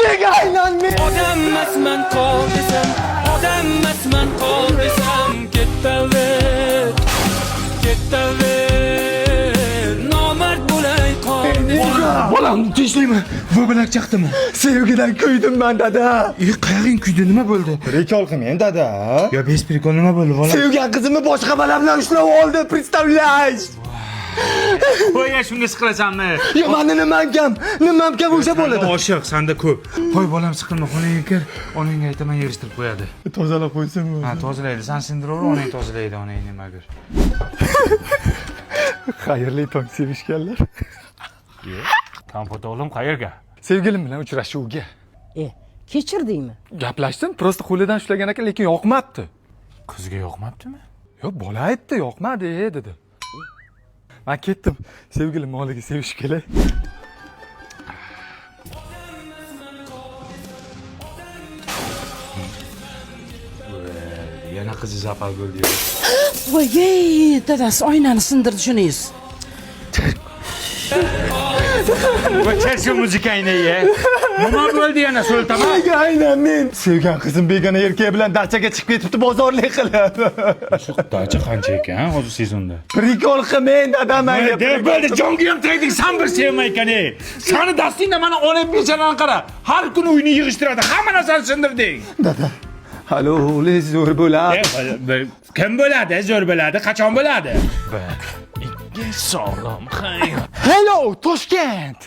Nega aylanmay? Odammasman qol desam, odammasman qol desam, ketaver, ketaver, nomard bo'lay qol desam. Bolamni tinchlikmi? Bu bilan chaqdimi? Sevgidan kuydim men dada. Qayerga kuydi? Nima bo'ldi? Rekol qilmang dada. Yo, bez prikol nima bo'ldi, bolam? Sevgan qizimni boshqa bola bilan ushlab oldi, представляешь? Qo'yga shunga siqilasanmi? Yo, meni nimam kam o'sha bo'ladi. Oshiq, senda ko'p. Qo'y bolam, siqilma, xonangga kir. Onangga aytaman, yig'ishtirib qo'yadi. Tozalab qo'ysam. Ha, tozalaydi. Sen sindiraver, onang tozalaydi, onang nima ko'r. Xayrli tong sevishganlar. Kompot o'g'lim qayerga? Sevgilim bilan uchrashuvga. Kechirdingmi? Gaplashdim, prosta qo'lidan ushlagan ekan, lekin yoqmabdi. Qizga yoqmabdimi? Yo, bola aytdi, yoqmadi dedi. Men ketdim, sevgilim oliga sevish kelay. Yana qizi zapal bo'ldi. Voy, dadasi oynani sindirdi shunisiz. Bu chersi muzikayni ye. Nima bo'ldi yana so'ltama? Aynan men sevgan qizim begona erkak bilan dachaga chiqib ketibdi bozorlik qilib. Shu dacha qancha ekan hozir sezonda? Prikol qilmang dadam mayli. Deb bo'ldi, jonga ham tegding, sen bir sevmay ekan. Seni dastingda mana ona bechalarni qara. Har kuni uyni yig'ishtiradi, hamma narsani sindirding. Dada. Halo, o'li zo'r bo'ladi. Kim bo'ladi? Zo'r bo'ladi, qachon bo'ladi? Sog'lom, xayr. Hello, Toshkent.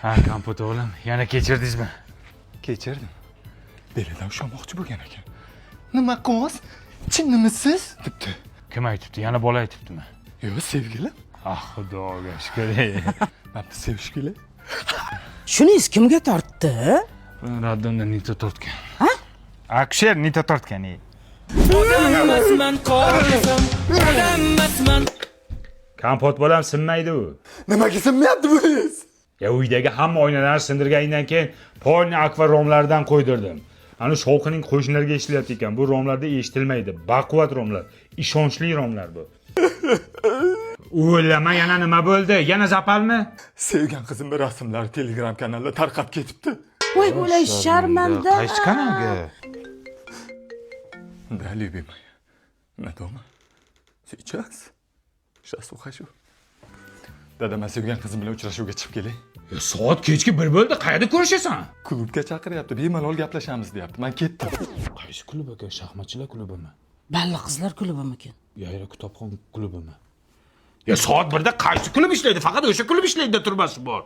Ha, kompot o'g'lim, yana kechirdingizmi? Kechirdim. Belidan ushlamoqchi bo'lgan ekan. Nima qiz? Chinnimisiz? debdi. Kim aytibdi? Yana bola aytibdimi? Yo'q, sevgilim. Ah, xudoga shukr. Men sevish kelay. Shunisiz kimga tortdi? Raddimda nita tortgan. Ha? Aksher nita tortgan. Odammasman qol desam, odammasman. Kompot bolam sinmaydi u. Nimaga sinmayapti buningiz? Ya uydagi hamma oynalarni sindirgandan keyin polni akva romlardan qo'ydirdim. Ana shovqining qo'shnilarga eshitilyapti ekan. Bu romlarda eshitilmaydi. Baquvvat romlar, ishonchli romlar bu. O'ylama, yana nima bo'ldi? Yana zapalmi? Sevgan qizimning rasmlari Telegram kanalida tarqab ketibdi. Voy, bo'lay sharmanda. Qaysi kanalga? Да, любимая. На дома? Сейчас? Сейчас ухожу. Dada, men sevgan qizim bilan uchrashuvga chiqib kelay. Soat kechki 1 bo'ldi. Qayerda ko'rishasan? Klubga chaqiryapti, bemalol gaplashamiz deyapti. Men ketdim. Qaysi klub aka? Shaxmatchilar klubimi? Balla qizlar klubimikin? Yayra kitobxon klubimi? Ya soat 1da qaysi klub ishlaydi? Faqat o'sha klub ishlaydi, turmasi bor.